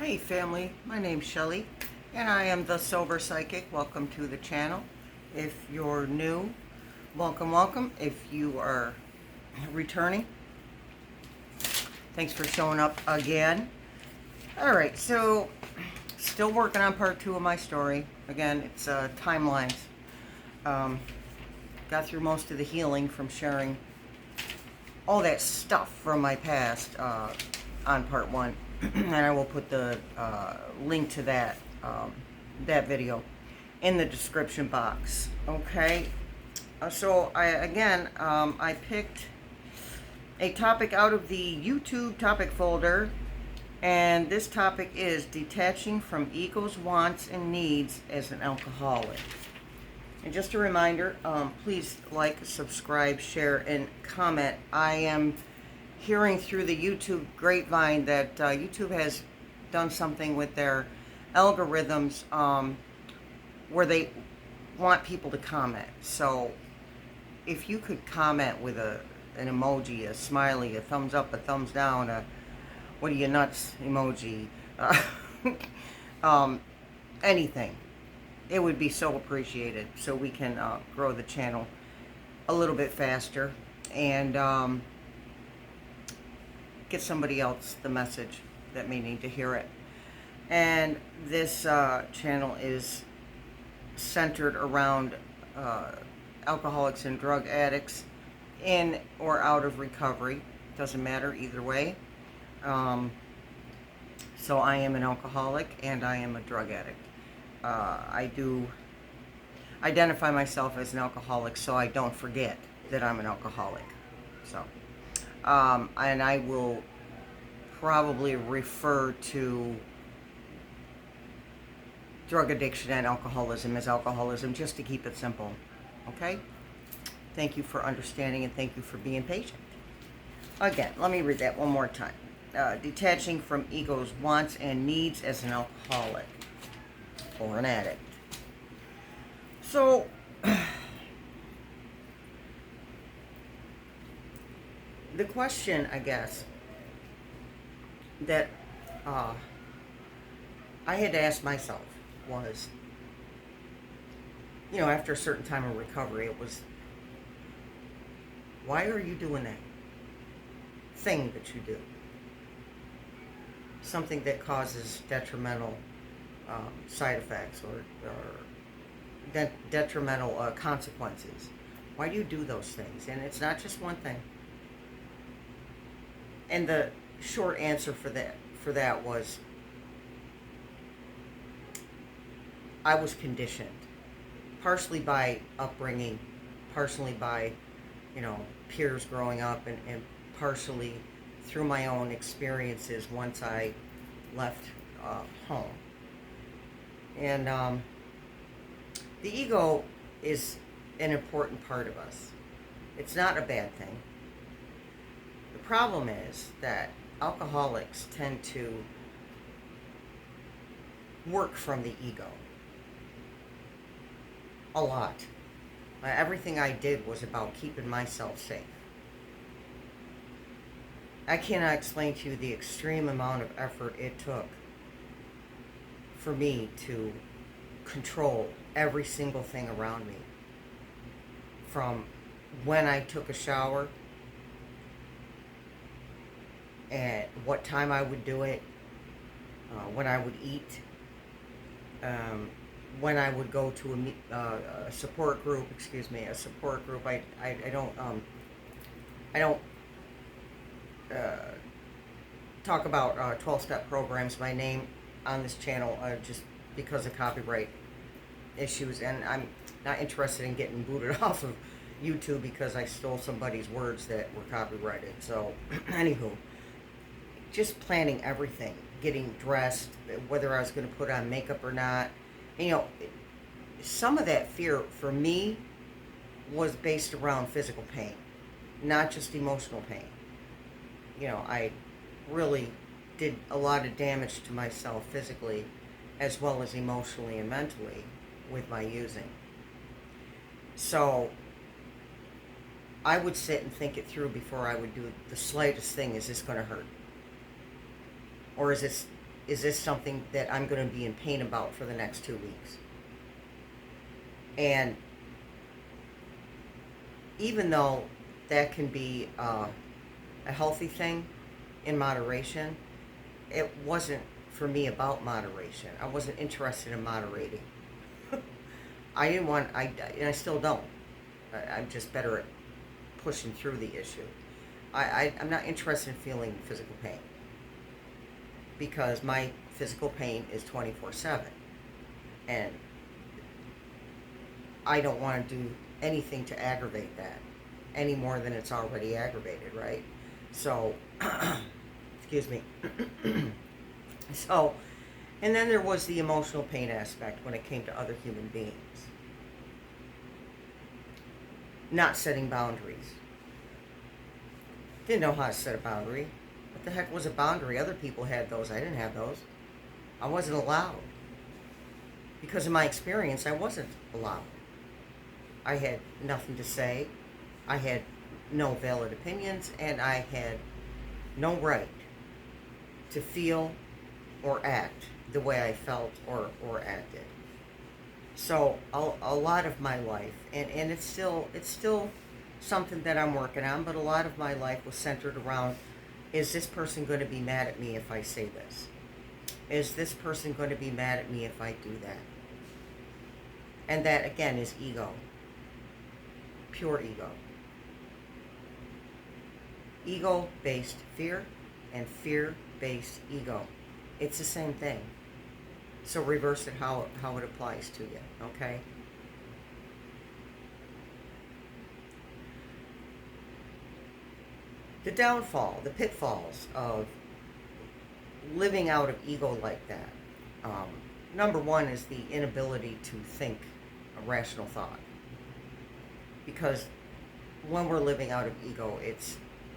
Hey family, my name's Shelly and I am the Sober Psychic. Welcome to the channel. If you're new, welcome. If you are returning, thanks for showing up again. Alright, so still working on part 2 of my story. Again, it's timelines. Got through most of the healing from sharing all that stuff from my past on part 1. And I will put the link to that video in the description box. Okay, so I picked a topic out of the YouTube topic folder, and this topic is detaching from ego's wants and needs as an alcoholic. And just a reminder, please like, subscribe, share, and comment. I am hearing through the YouTube grapevine that YouTube has done something with their algorithms where they want people to comment. So if you could comment with an emoji, a smiley, a thumbs up, a thumbs down, a what are you nuts emoji, anything, it would be so appreciated, so we can grow the channel a little bit faster and get somebody else the message that may need to hear it. And this channel is centered around alcoholics and drug addicts in or out of recovery. Doesn't matter either way. So I am an alcoholic and I am a drug addict. I do identify myself as an alcoholic so I don't forget that I'm an alcoholic. So and I will probably refer to drug addiction and alcoholism as alcoholism, just to keep it simple. Okay? Thank you for understanding and thank you for being patient. Again, let me read that one more time. Detaching from ego's wants and needs as an alcoholic or an addict. So, the question, I guess, that I had to ask myself was, after a certain time of recovery, it was, why are you doing that thing that you do? Something that causes detrimental side effects or detrimental consequences. Why do you do those things? And it's not just one thing. And the short answer for that was, I was conditioned, partially by upbringing, partially by, peers growing up, and partially through my own experiences once I left home. And the ego is an important part of us. It's not a bad thing. The problem is that alcoholics tend to work from the ego a lot. Everything I did was about keeping myself safe. I cannot explain to you the extreme amount of effort it took for me to control every single thing around me. From when I took a shower, and what time I would do it, when I would eat, when I would go to a support group. I don't talk about 12-step programs by name on this channel just because of copyright issues, and I'm not interested in getting booted off of YouTube because I stole somebody's words that were copyrighted. So anywho, just planning everything, getting dressed, whether I was going to put on makeup or not. And, some of that fear for me was based around physical pain, not just emotional pain. I really did a lot of damage to myself physically as well as emotionally and mentally with my using. So I would sit and think it through before I would do the slightest thing. Is this going to hurt? Or is this is this something that I'm going to be in pain about for the next 2 weeks? And even though that can be a healthy thing in moderation, it wasn't for me about moderation. I wasn't interested in moderating. I didn't want, and I still don't. I'm just better at pushing through the issue. I'm not interested in feeling physical pain because my physical pain is 24/7. And I don't want to do anything to aggravate that any more than it's already aggravated, right? So, excuse me. So, and then there was the emotional pain aspect when it came to other human beings. Not setting boundaries. Didn't know how to set a boundary. What the heck was a boundary? Other people had those. I didn't have those. I wasn't allowed. Because of my experience, I wasn't allowed. I had nothing to say. I had no valid opinions, and I had no right to feel or act the way I felt or acted. So a lot of my life, and it's still something that I'm working on, but a lot of my life was centered around, is this person going to be mad at me if I say this? Is this person going to be mad at me if I do that? And that, again, is ego. Pure ego. Ego-based fear and fear-based ego. It's the same thing. So reverse it how it applies to you, okay? The downfall, the pitfalls of living out of ego like that. Number one is the inability to think a rational thought. Because when we're living out of ego,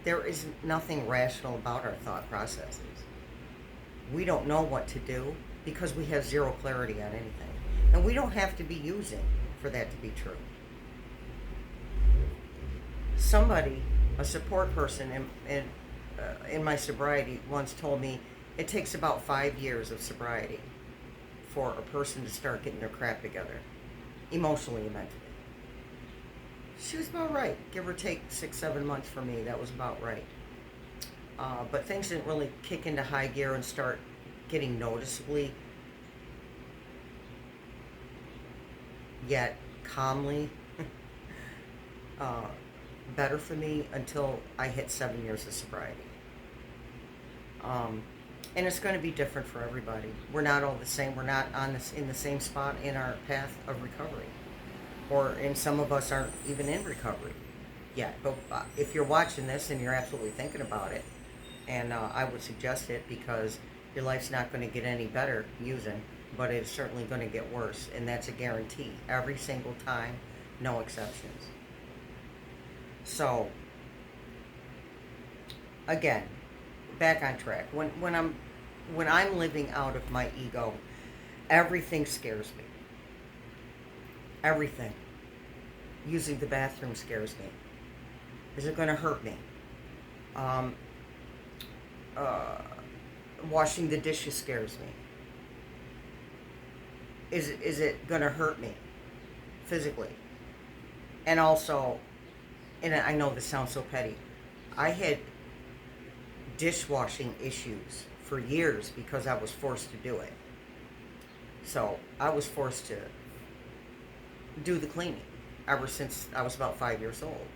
there is nothing rational about our thought processes. We don't know what to do because we have zero clarity on anything. And we don't have to be using for that to be true. Somebody, a support person in my sobriety once told me it takes about 5 years of sobriety for a person to start getting their crap together, emotionally and mentally. She was about right. Give or take 6-7 months for me, that was about right. But things didn't really kick into high gear and start getting noticeably yet calmly better for me until I hit 7 years of sobriety. And it's going to be different for everybody. We're not all the same. We're not in the same spot in our path of recovery. And some of us aren't even in recovery yet. But if you're watching this and you're absolutely thinking about it, and I would suggest it because your life's not going to get any better using, but it's certainly going to get worse. And that's a guarantee. Every single time, no exceptions. So, again, back on track. When I'm living out of my ego, everything scares me. Everything. Using the bathroom scares me. Is it going to hurt me? Washing the dishes scares me. Is it going to hurt me physically? And also, and I know this sounds so petty, I had dishwashing issues for years because I was forced to do it. So I was forced to do the cleaning ever since I was about 5 years old.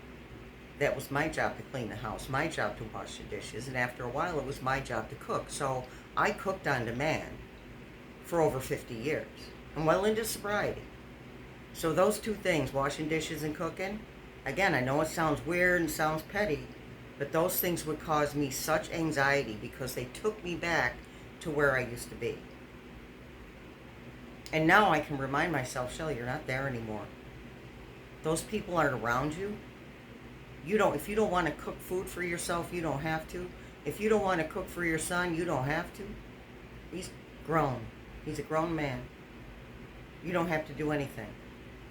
That was my job to clean the house, my job to wash the dishes, and after a while it was my job to cook. So I cooked on demand for over 50 years. I'm well into sobriety. So those two things, washing dishes and cooking, again, I know it sounds weird and sounds petty, but those things would cause me such anxiety because they took me back to where I used to be. And now I can remind myself, Shelley, you're not there anymore. Those people aren't around you. If you don't want to cook food for yourself, you don't have to. If you don't want to cook for your son, you don't have to. He's grown. He's a grown man. You don't have to do anything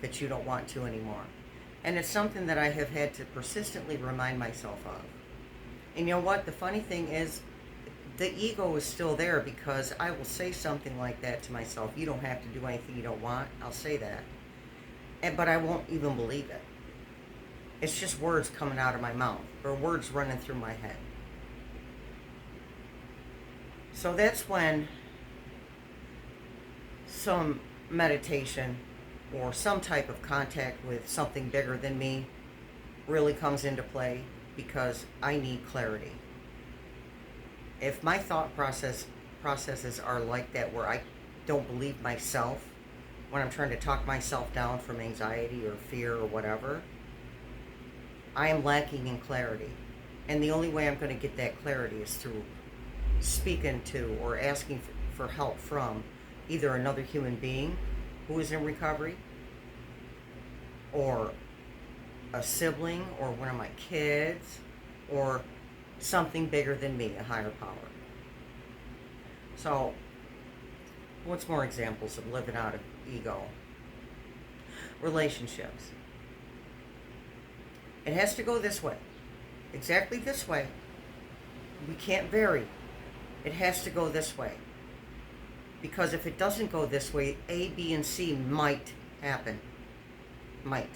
that you don't want to anymore. And it's something that I have had to persistently remind myself of. And you know what? The funny thing is, the ego is still there, because I will say something like that to myself. You don't have to do anything you don't want. I'll say that. But I won't even believe it. It's just words coming out of my mouth, or words running through my head. So that's when some meditation or some type of contact with something bigger than me really comes into play, because I need clarity. If my thought processes are like that, where I don't believe myself when I'm trying to talk myself down from anxiety or fear or whatever, I am lacking in clarity. And the only way I'm going to get that clarity is through speaking to or asking for help from either another human being who is in recovery, or a sibling, or one of my kids, or something bigger than me, a higher power. So, what's more examples of living out of ego? Relationships. It has to go this way. Exactly this way. We can't vary. It has to go this way. Because if it doesn't go this way, A, B, and C might happen. Might.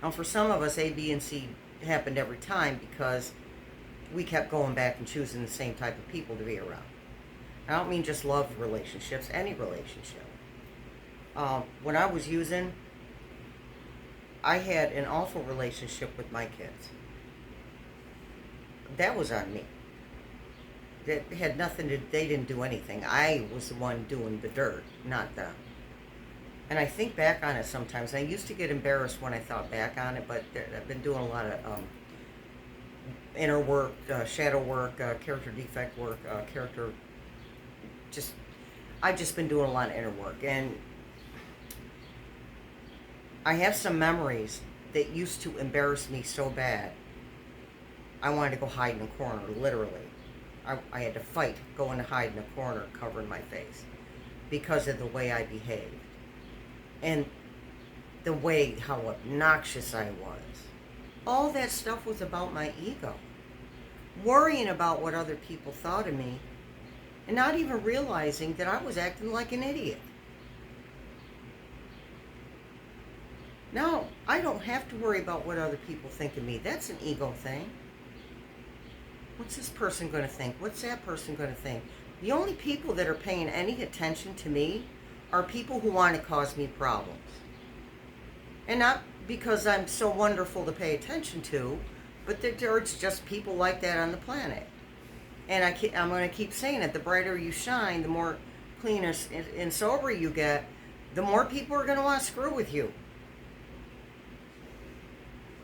Now, for some of us, A, B, and C happened every time because we kept going back and choosing the same type of people to be around. I don't mean just love relationships, any relationship. When I was using, I had an awful relationship with my kids. That was on me. That had nothing to, they didn't do anything. I was the one doing the dirt, not them. And I think back on it sometimes. I used to get embarrassed when I thought back on it, but I've been doing a lot of inner work, shadow work, character defect work, I've just been doing a lot of inner work. And I have some memories that used to embarrass me so bad, I wanted to go hide in a corner, literally. I had to fight going to hide in a corner, covering my face, because of the way I behaved. And the way, how obnoxious I was. All that stuff was about my ego. Worrying about what other people thought of me, and not even realizing that I was acting like an idiot. Now, I don't have to worry about what other people think of me. That's an ego thing. What's this person going to think? What's that person going to think? The only people that are paying any attention to me are people who want to cause me problems. And not because I'm so wonderful to pay attention to, but there's just people like that on the planet. And I'm going to keep saying it. The brighter you shine, the more clean and sober you get, the more people are going to want to screw with you.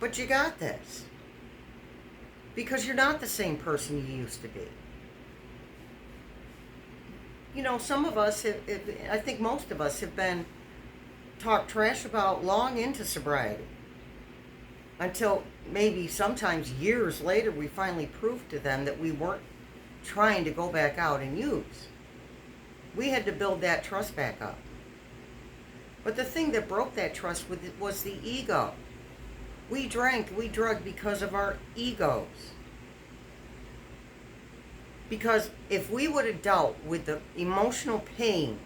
But you got this. Because you're not the same person you used to be. You know, some of us, I think most of us have been talked trash about long into sobriety. Until maybe sometimes years later we finally proved to them that we weren't trying to go back out and use. We had to build that trust back up. But the thing that broke that trust was the ego. We drank, we drugged because of our egos. Because if we would have dealt with the emotional pain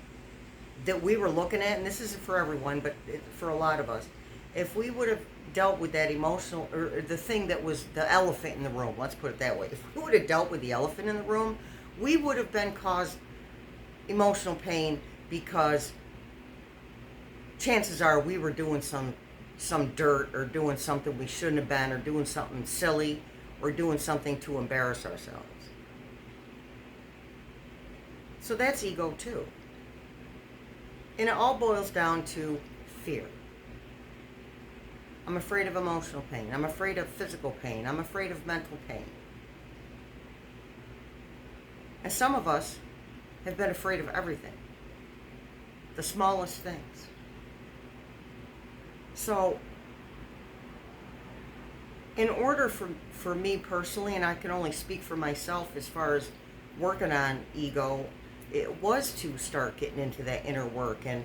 that we were looking at, and this isn't for everyone, but for a lot of us, if we would have dealt with that emotional, or the thing that was the elephant in the room, let's put it that way. If we would have dealt with the elephant in the room, we would have been caused emotional pain because chances are we were doing some dirt, or doing something we shouldn't have been, or doing something silly, or doing something to embarrass ourselves. So that's ego too. And it all boils down to fear. I'm afraid of emotional pain. I'm afraid of physical pain. I'm afraid of mental pain. And some of us have been afraid of everything. The smallest things. So, in order for me personally, and I can only speak for myself as far as working on ego, it was to start getting into that inner work and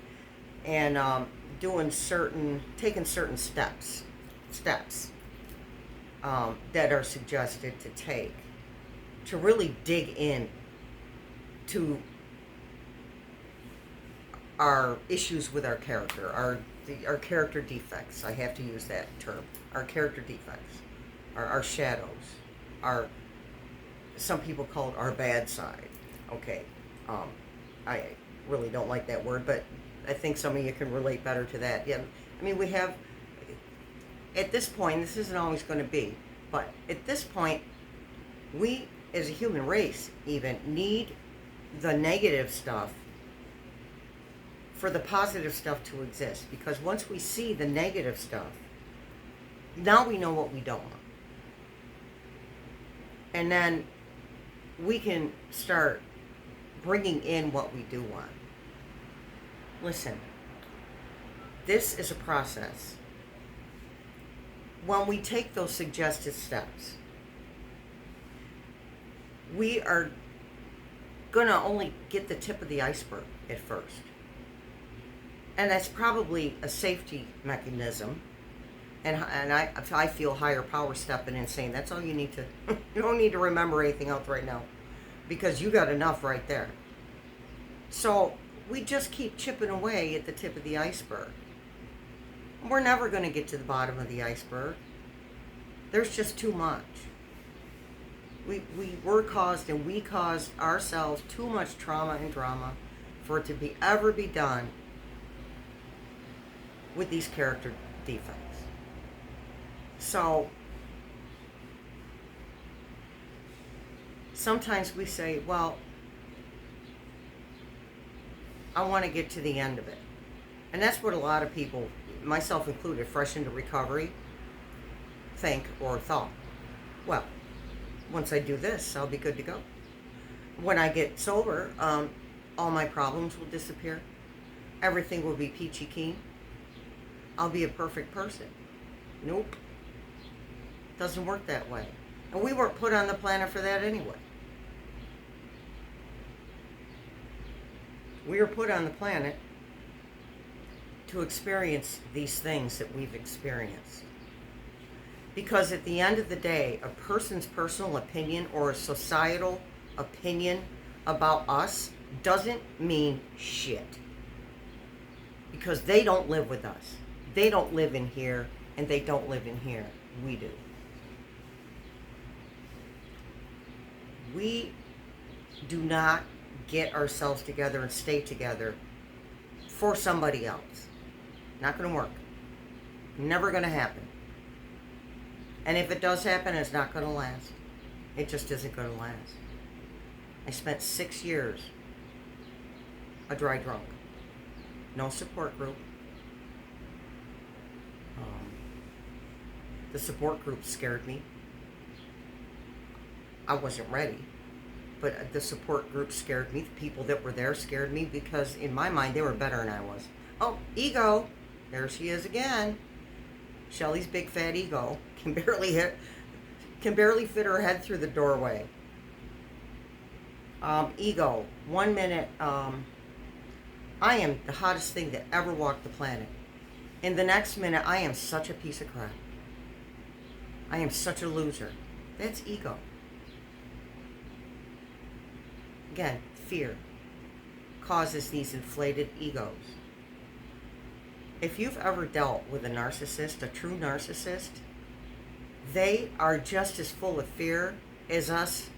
taking certain steps that are suggested to take to really dig in to our issues with our character, our character defects. I have to use that term. Our character defects, our shadows, our, some people call it our bad side. Okay, I really don't like that word, but I think some of you can relate better to that. Yeah, I mean, we have, at this point, this isn't always going to be, but at this point, we as a human race even need the negative stuff for the positive stuff to exist. Because once we see the negative stuff, now we know what we don't want. And then we can start bringing in what we do want. Listen, this is a process. When we take those suggested steps, we are going to only get the tip of the iceberg at first. And that's probably a safety mechanism. And I feel higher power stepping in saying that's all you need to, you don't need to remember anything else right now, because you got enough right there. So we just keep chipping away at the tip of the iceberg. We're never going to get to the bottom of the iceberg. There's just too much. We caused ourselves too much trauma and drama for it to ever be done with these character defects. So sometimes we say, well, I want to get to the end of it. And that's what a lot of people, myself included, fresh into recovery, think or thought. Well, once I do this, I'll be good to go. When I get sober, all my problems will disappear. Everything will be peachy keen. I'll be a perfect person. Nope. Doesn't work that way. And we weren't put on the planet for that anyway. We were put on the planet to experience these things that we've experienced. Because at the end of the day, a person's personal opinion or a societal opinion about us doesn't mean shit. Because they don't live with us. They don't live in here, and they don't live in here. We do. We do not get ourselves together and stay together for somebody else. Not going to work. Never going to happen. And if it does happen, it's not going to last. It just isn't going to last. I spent 6 years a dry drunk. No support group. The support group scared me. I wasn't ready. But the support group scared me. The people that were there scared me because in my mind they were better than I was. Oh, ego. There she is again. Shelly's big fat ego can barely fit her head through the doorway. Ego. 1 minute, I am the hottest thing that ever walked the planet. In the next minute, I am such a piece of crap. I am such a loser. That's ego. Again, fear causes these inflated egos. If you've ever dealt with a narcissist, a true narcissist, they are just as full of fear as us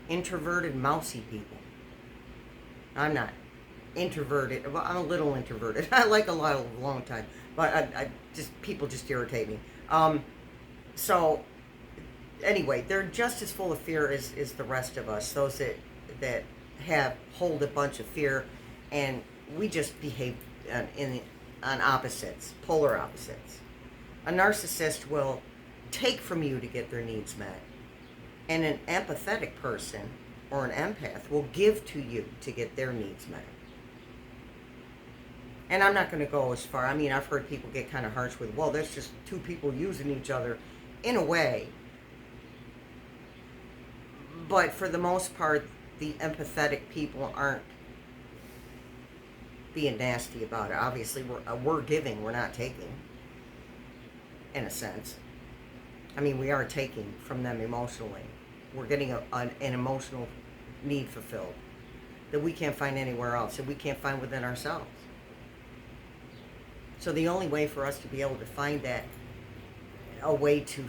introverted, mousy people. I'm not introverted. Well, I'm a little introverted. I like a long time, but I just, people just irritate me. So anyway, they're just as full of fear as the rest of us. Those that hold a bunch of fear, and we just behave on opposites, polar opposites. A narcissist will take from you to get their needs met, and an empathetic person or an empath will give to you to get their needs met. And I'm not going to go as far. I mean, I've heard people get kind of harsh with, well, that's just two people using each other. In a way. But for the most part, the empathetic people aren't being nasty about it. Obviously, we're giving, we're not taking. In a sense. I mean, we are taking from them emotionally. we're getting an emotional need fulfilled that we can't find anywhere else, that we can't find within ourselves. So the only way for us to be able to find that, a way to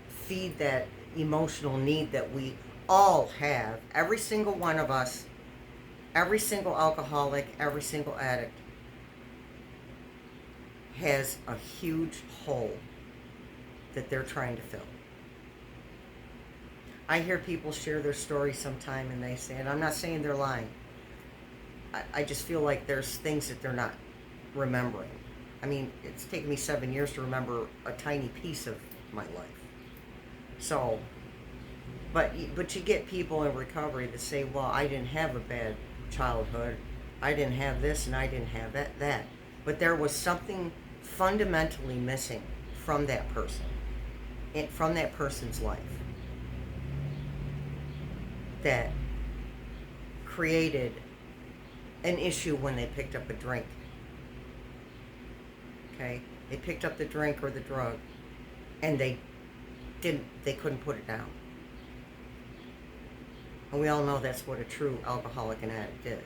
feed that emotional need that we all have, every single one of us, every single alcoholic, every single addict has a huge hole that they're trying to fill. I hear people share their story sometime and they say, and I'm not saying they're lying, I just feel like there's things that they're not remembering. I mean, it's taken me 7 years to remember a tiny piece of my life. So, but you get people in recovery that say, well, I didn't have a bad childhood, I didn't have this, and I didn't have that. But there was something fundamentally missing from that person, from that person's life, that created an issue when they picked up a drink. Okay? They picked up the drink or the drug, and they couldn't put it down. And we all know that's what a true alcoholic and addict is.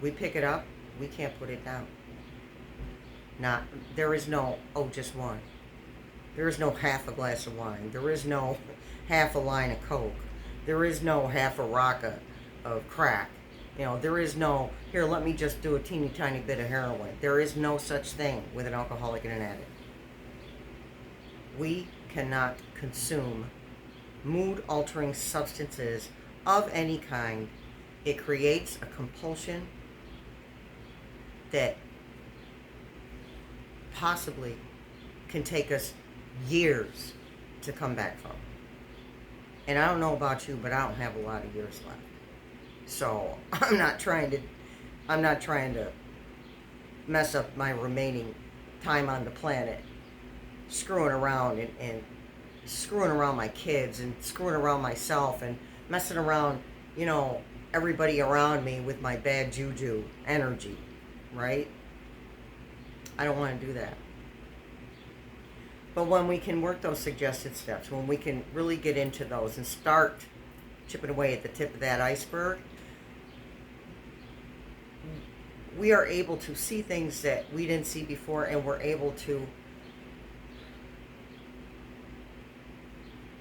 We pick it up, we can't put it down. There is no, oh, just one. There is no half a glass of wine. There is no half a line of Coke. There is no half a rock of crack. There is no, here, let me just do a teeny tiny bit of heroin. There is no such thing with an alcoholic and an addict. We cannot consume mood-altering substances of any kind. It creates a compulsion that possibly can take us years to come back from. And I don't know about you, but I don't have a lot of years left. So I'm not trying to mess up my remaining time on the planet screwing around and screwing around my kids and screwing around myself and messing around, everybody around me with my bad juju energy, right? I don't want to do that. But when we can work those suggested steps, when we can really get into those and start chipping away at the tip of that iceberg, we are able to see things that we didn't see before, and we're able to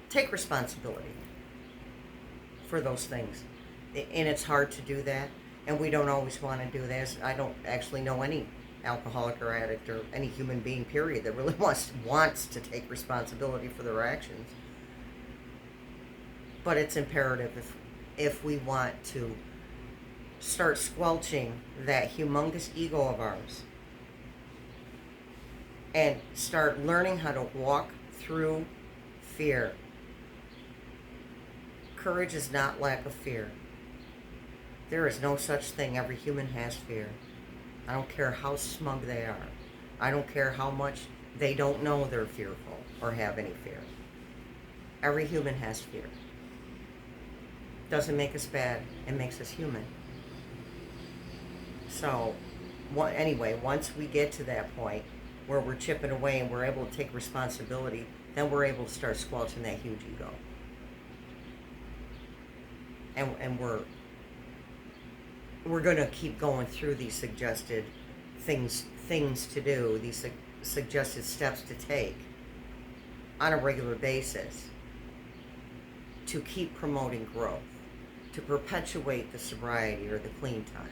take responsibility for those things. And it's hard to do that, and we don't always want to do that. I don't actually know any alcoholic or addict or any human being, period, that really wants to take responsibility for their actions. But it's imperative if we want to start squelching that humongous ego of ours and start learning how to walk through fear. Courage is not lack of fear. There is no such thing. Every human has fear. I don't care how smug they are. I don't care how much they don't know they're fearful or have any fear. Every human has fear. Doesn't make us bad. It makes us human. So, anyway, once we get to that point where we're chipping away and we're able to take responsibility, then we're able to start squelching that huge ego. And we're going to keep going through these suggested things to do, these suggested steps to take on a regular basis to keep promoting growth, to perpetuate the sobriety or the clean time.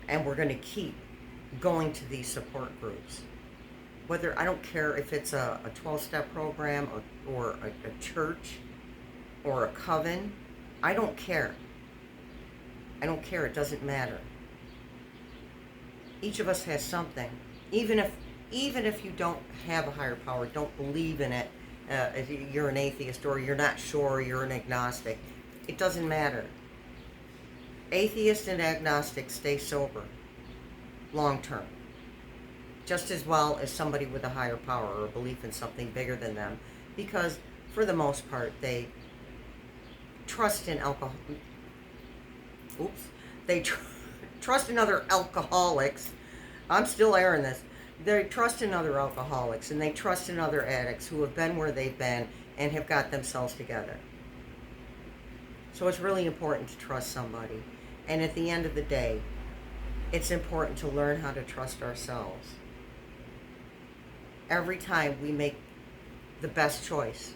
And we're going to keep going to these support groups. I don't care if it's a 12-step program or a church or a coven. I don't care. It doesn't matter. Each of us has something. Even if you don't have a higher power, don't believe in it, if you're an atheist or you're not sure, you're an agnostic, it doesn't matter. Atheists and agnostics stay sober long term, just as well as somebody with a higher power or a belief in something bigger than them, because for the most part they trust in alcohol. They trust in other alcoholics. I'm still airing this. They trust in other alcoholics, and they trust in other addicts who have been where they've been and have got themselves together. So it's really important to trust somebody. And at the end of the day, it's important to learn how to trust ourselves. Every time we make the best choice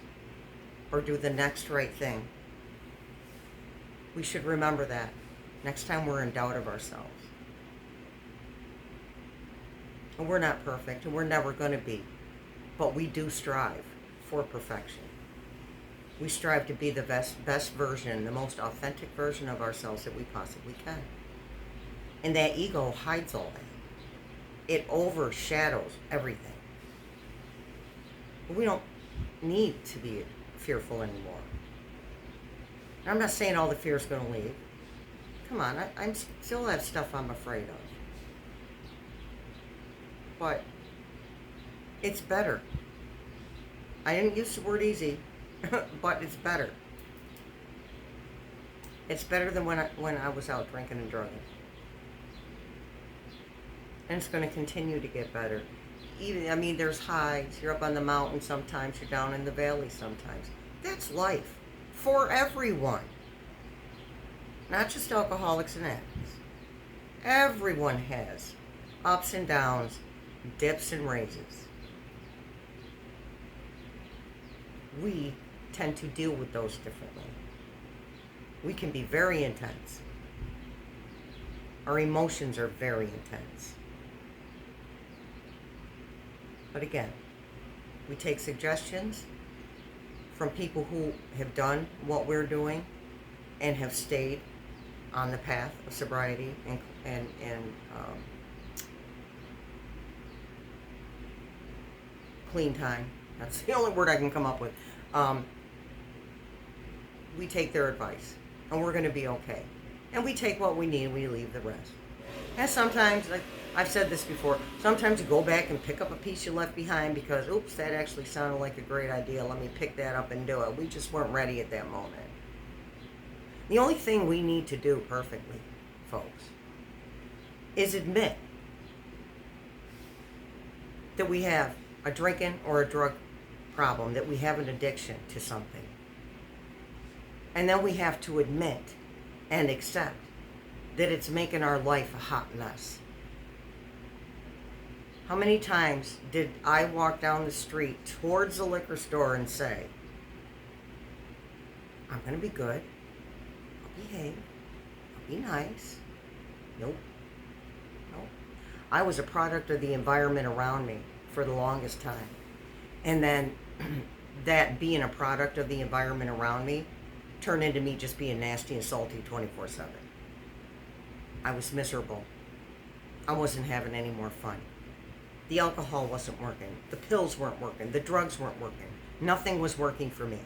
or do the next right thing, we should remember that next time we're in doubt of ourselves. And we're not perfect, and we're never going to be, but we do strive for perfection. We strive to be the best version, the most authentic version of ourselves that we possibly can. And that ego hides all that. It overshadows everything. But we don't need to be fearful anymore. I'm not saying all the fear is going to leave. Come on, I still have stuff I'm afraid of. But it's better. I didn't use the word easy, but it's better. It's better than when I was out drinking and drugging. And it's going to continue to get better. There's highs. You're up on the mountain sometimes. You're down in the valley sometimes. That's life for everyone. Not just alcoholics and addicts. Everyone has ups and downs, dips and raises. We tend to deal with those differently. We can be very intense. Our emotions are very intense. But again, we take suggestions from people who have done what we're doing and have stayed on the path of sobriety and clean time. That's the only word I can come up with. We take their advice, and we're going to be okay. And we take what we need, and we leave the rest. And sometimes, like I've said this before, sometimes you go back and pick up a piece you left behind because, oops, that actually sounded like a great idea. Let me pick that up and do it. We just weren't ready at that moment. The only thing we need to do perfectly, folks, is admit that we have a drinking or a drug problem, that we have an addiction to something. And then we have to admit and accept that it's making our life a hot mess. How many times did I walk down the street towards the liquor store and say, I'm going to be good, I'll behave, I'll be nice? Nope. I was a product of the environment around me for the longest time. And then that being a product of the environment around me turned into me just being nasty and salty 24/7. I was miserable. I wasn't having any more fun. The alcohol wasn't working. The pills weren't working. The drugs weren't working. Nothing was working for me.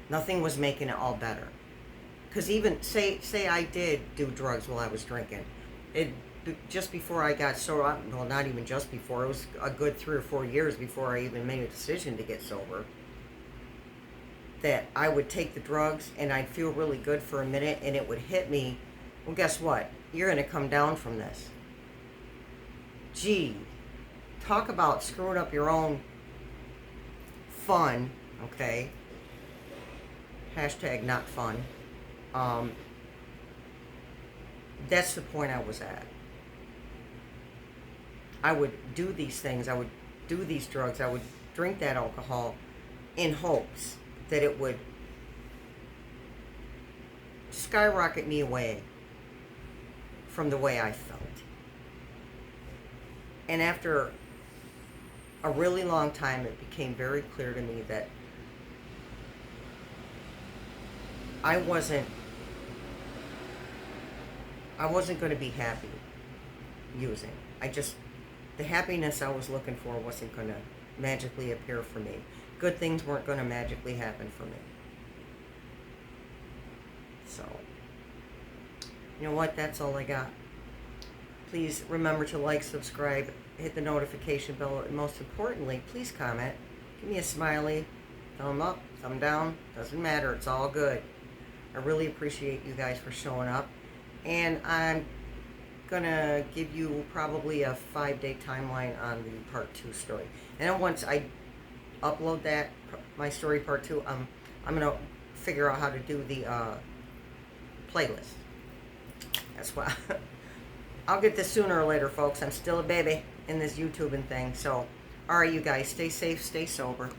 Nothing was making it all better. Because even, say I did do drugs while I was drinking. Just before I got sober, well, not even just before, it was a good 3 or 4 years before I even made a decision to get sober, that I would take the drugs and I'd feel really good for a minute and it would hit me, well, guess what? You're going to come down from this. Gee, talk about screwing up your own fun, okay? Hashtag not fun. That's the point I was at. I would do these things. I would do these drugs. I would drink that alcohol in hopes that it would skyrocket me away from the way I felt. And after a really long time, it became very clear to me that I wasn't going to be happy using. The happiness I was looking for wasn't going to magically appear for me. Good things weren't going to magically happen for me. So, you know what? That's all I got. Please remember to like, subscribe, hit the notification bell, and most importantly, please comment. Give me a smiley, thumb up, thumb down. Doesn't matter. It's all good. I really appreciate you guys for showing up. And I'm gonna give you probably a 5-day timeline on the part 2 story. And then once I upload that, my story part 2, I'm gonna figure out how to do the playlist. That's why I'll get this sooner or later, folks. I'm still a baby in this YouTubing thing. So, all right, you guys, stay safe, stay sober.